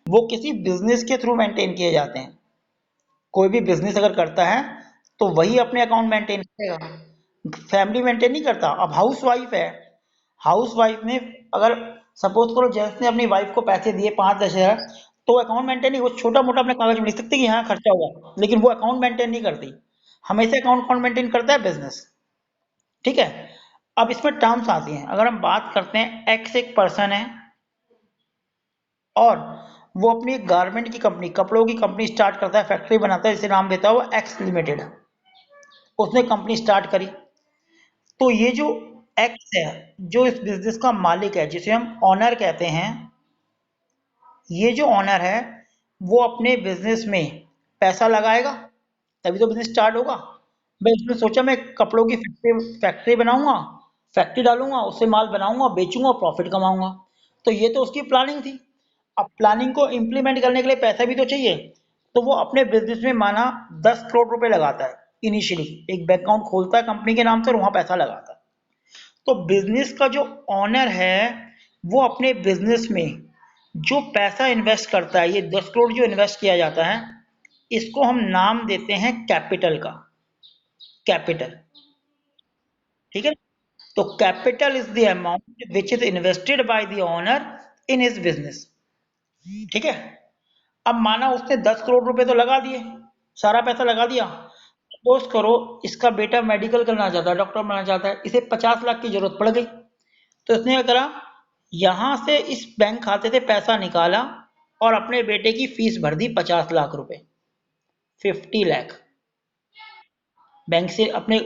वो किसी बिजनेस के थ्रू मेंटेन किए जाते हैं। कोई भी बिजनेस अगर करता है तो वही अपने अकाउंट मेंटेन करेगा, फैमिली मेंटेन नहीं करता। अब हाउस वाइफ है, हाउस वाइफ ने अगर सपोज करो जेंट्स ने अपनी वाइफ को पैसे दिए 5-10 हज़ार, तो अकाउंट मेंटेन नहीं, वो छोटा मोटा अपने कागज में लिख सकते कि हाँ खर्चा हुआ, लेकिन वो अकाउंट मेंटेन नहीं करती। हमेशा अकाउंट कौन मेंटेन करता है? बिजनेस। ठीक है। अब इसमें टर्म्स आती हैं। अगर हम बात करते हैं, एक्स एक पर्सन है और वो अपनी एक गारमेंट की कंपनी, कपड़ों की कंपनी स्टार्ट करता है, फैक्ट्री बनाता है, जिसे नाम देता है वो एक्स लिमिटेड। उसने कंपनी स्टार्ट करी। तो ये जो एक्स है, जो इस बिजनेस का मालिक है, जिसे हम ऑनर कहते हैं, ये जो ऑनर है वो अपने बिजनेस में पैसा लगाएगा, तभी तो बिजनेस स्टार्ट होगा। मैं इसमें सोचा मैं कपड़ों की फैक्ट्री फैक्ट्री बनाऊंगा, फैक्ट्री डालूंगा, उससे माल बनाऊंगा, बेचूंगा, प्रॉफिट कमाऊंगा। तो ये तो उसकी प्लानिंग थी। अब प्लानिंग को इम्प्लीमेंट करने के लिए पैसा भी तो चाहिए। तो वो अपने बिजनेस में माना 10 करोड़ रुपए लगाता है इनिशियली, एक बैंक अकाउंट खोलता है कंपनी के नाम से और वहां पैसा लगाता है। तो बिजनेस का जो ऑनर है वो अपने बिजनेस में जो पैसा इन्वेस्ट करता है, ये 10 करोड़ जो इन्वेस्ट किया जाता है, इसको हम नाम देते हैं कैपिटल का, कैपिटल। ठीक है। तो capital is the amount which is invested by the owner in his business. ठीक है। अब माना उसने 10 करोड़ रुपए तो लगा दिए, सारा पैसा लगा दिया। सपोज करो इसका बेटा मेडिकल करना चाहता है, डॉक्टर बनना चाहता है, इसे 50 लाख की जरूरत पड़ गई। तो इसने क्या करा, यहां से इस बैंक खाते से पैसा निकाला और अपने बेटे की फीस भर दी 50 लाख रुपए, 50 लाख। बैंक से अपने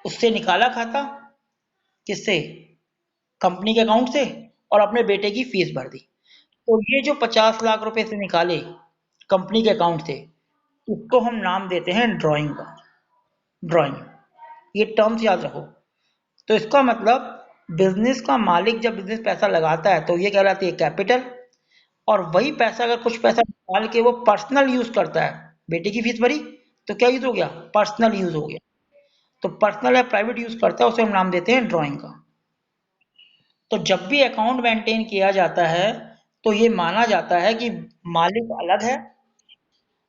उससे निकाला खाता, किससे? कंपनी के अकाउंट से, और अपने बेटे की फीस भर दी। तो ये जो 50 लाख रुपए से निकाले कंपनी के अकाउंट से, इसको हम नाम देते हैं ड्राइंग का, ड्राइंग। ये टर्म्स याद रखो। तो इसका मतलब बिजनेस का मालिक जब बिजनेस पैसा लगाता है तो ये कहलाती है कैपिटल। और वही पैसा अगर कुछ पैसा निकाल के वो पर्सनल यूज करता है, बेटे की फीस भरी, तो क्या यूज हो गया? पर्सनल यूज हो गया। तो पर्सनल या प्राइवेट यूज करता है, उसे हम नाम देते हैं ड्राइंग का। तो जब भी अकाउंट मेंटेन किया जाता है तो ये माना जाता है कि मालिक अलग है,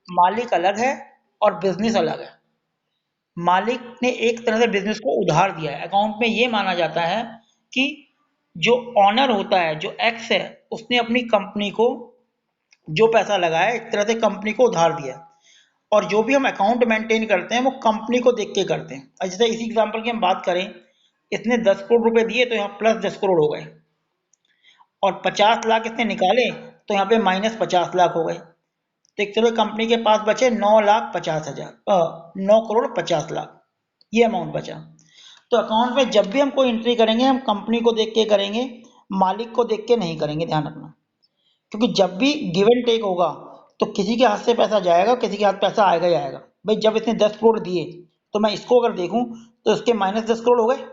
मालिक अलग है और बिजनेस अलग है। मालिक ने एक तरह से बिजनेस को उधार दिया है। अकाउंट में ये माना जाता है कि जो ऑनर होता है, जो एक्स है, उसने अपनी कंपनी को जो पैसा लगाया एक तरह से कंपनी को उधार दिया है। और जो भी हम अकाउंट मेंटेन करते हैं वो कंपनी को देख के करते हैं। जैसे इसी एग्जांपल की हम बात करें, इसने 10 करोड़ रुपए दिए तो यहाँ +10 करोड़ हो गए, और 50 लाख इसने निकाले तो यहाँ पे -50 लाख हो गए। तो एक तरह कंपनी के पास बचे 9,50,000, 9 करोड़ 50 लाख, ये अमाउंट बचा। तो अकाउंट में जब भी हम कोई एंट्री करेंगे हम कंपनी को देख के करेंगे, मालिक को देख के नहीं करेंगे, ध्यान रखना। क्योंकि जब भी गिव एंड टेक होगा तो किसी के हाथ से पैसा जाएगा, किसी के हाथ पैसा आएगा ही आएगा। भाई जब इसने 10 करोड़ दिए तो मैं इसको अगर देखूं तो इसके -10 करोड़ हो गए,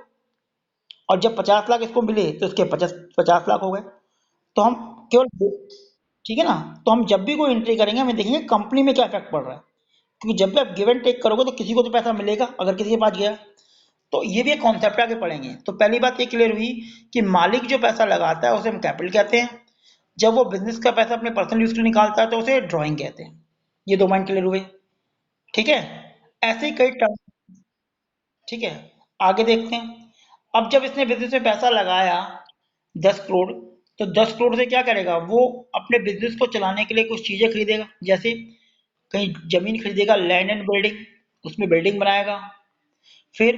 और जब 50 लाख इसको मिले तो इसके 50 50 लाख हो गए। तो हम केवल, ठीक है ना, तो हम जब भी कोई एंट्री करेंगे हमें देखेंगे कंपनी में क्या इफेक्ट पड़ रहा है। क्योंकि जब भी आप गिव एंड टेक करोगे तो किसी को तो पैसा मिलेगा अगर किसी के पास गया। तो ये भी एक कॉन्सेप्ट आगे पढ़ेंगे। तो पहली बात ये क्लियर हुई कि मालिक जो पैसा लगाता है उसे हम कैपिटल कहते हैं, जब वो बिजनेस का पैसा अपने पर्सनल यूज के लिए निकालता है तो उसे ड्राइंग कहते हैं। ये दो माइंड क्लियर हुए। ठीक है। ऐसे ही कई टर्म। ठीक है। आगे देखते हैं। अब जब इसने बिजनेस में पैसा लगाया 10 करोड़, तो 10 करोड़ से क्या करेगा वो? अपने बिजनेस को चलाने के लिए कुछ चीजें खरीदेगा, जैसे कहीं जमीन खरीदेगा, लैंड एंड बिल्डिंग, उसमें बिल्डिंग बनाएगा। फिर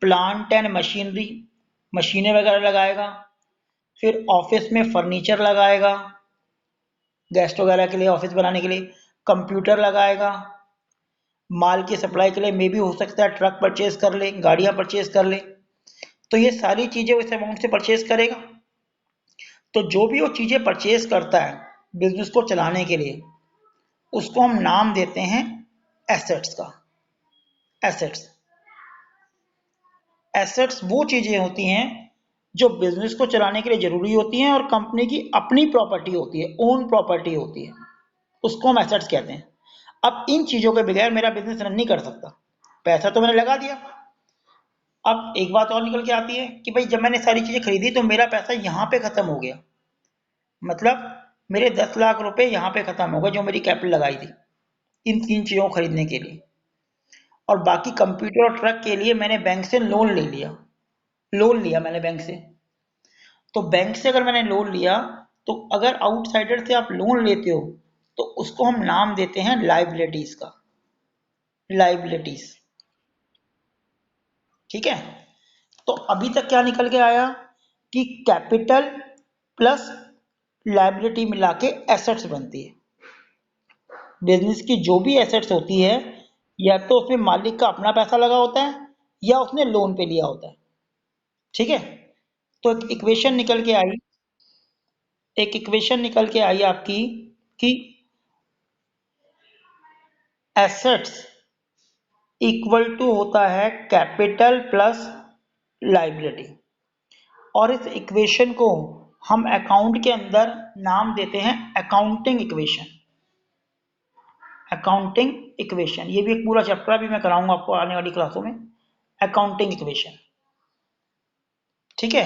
प्लांट एंड मशीनरी, मशीनें वगैरह लगाएगा। फिर ऑफिस में फर्नीचर लगाएगा, गेस्ट वगैरह के लिए, ऑफिस बनाने के लिए कंप्यूटर लगाएगा। माल की सप्लाई के लिए मे भी हो सकता है ट्रक परचेज कर ले, गाड़ियां परचेज कर ले। तो ये सारी चीजें इस अमाउंट से परचेज करेगा। तो जो भी वो चीजें परचेज करता है बिजनेस को चलाने के लिए, उसको हम नाम देते हैं एसेट्स का, एसेट्स। एसेट्स वो चीजें होती हैं जो बिजनेस को चलाने के लिए जरूरी होती हैं और कंपनी की अपनी प्रॉपर्टी होती है, ओन प्रॉपर्टी होती है, उसको हम एसेट्स कहते हैं। अब इन चीजों के बगैर मेरा बिजनेस रन नहीं कर सकता। पैसा तो मैंने लगा दिया। अब एक बात और निकल के आती है कि भाई जब मैंने सारी चीजें खरीदी तो मेरा पैसा यहां पे खत्म हो गया। मतलब मेरे 10 लाख रुपए यहाँ पे खत्म हो गए जो मेरी कैपिटल लगाई थी इन 3 चीजों को खरीदने के लिए। और बाकी कंप्यूटर और ट्रक के लिए मैंने बैंक से लोन ले लिया। लोन लिया मैंने बैंक से। तो बैंक से अगर मैंने लोन लिया, तो अगर आउटसाइडर से आप लोन लेते हो तो उसको हम नाम देते हैं लाइबिलिटीज का। लाइबिलिटीज। ठीक है। तो अभी तक क्या निकल के आया कि कैपिटल प्लस लाइबिलिटी मिला के एसेट्स बनती है। बिजनेस की जो भी एसेट्स होती है, या तो उसमें मालिक का अपना पैसा लगा होता है या उसने लोन पे लिया होता है। ठीक है। तो एक इक्वेशन निकल के आई। एक इक्वेशन निकल के आई आपकी कि एसेट्स इक्वल टू होता है कैपिटल प्लस लाइबिलिटी। और इस इक्वेशन को हम अकाउंट के अंदर नाम देते हैं अकाउंटिंग इक्वेशन। अकाउंटिंग इक्वेशन, ये भी एक पूरा चैप्टर भी मैं कराऊंगा आपको आने वाली क्लासों में, अकाउंटिंग इक्वेशन। ठीक है।